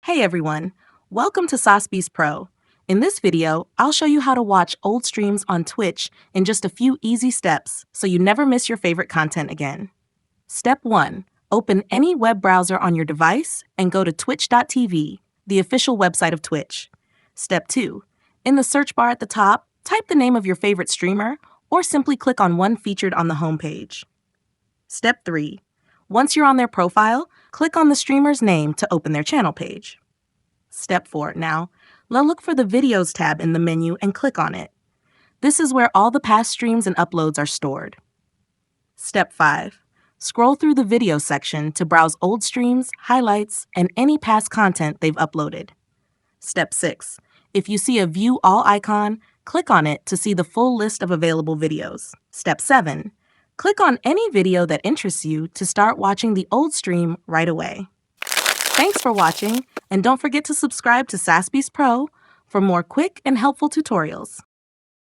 Hey everyone, welcome to Saas Pro. In this video, I'll show you how to watch old streams on Twitch in just a few easy steps so you never miss your favorite content again. Step 1. Open any web browser on your device and go to twitch.tv, the official website of Twitch. Step 2. In the search bar at the top, type the name of your favorite streamer or simply click on one featured on the homepage. Step 3. Once you're on their profile, click on the streamer's name to open their channel page. Step 4. Now, look for the Videos tab in the menu and click on it. This is where all the past streams and uploads are stored. Step 5. Scroll through the video section to browse old streams, highlights, and any past content they've uploaded. Step 6. If you see a View All icon, click on it to see the full list of available videos. Step 7. Click on any video that interests you to start watching the old stream right away. Thanks for watching, and don't forget to subscribe to Saas Pro for more quick and helpful tutorials.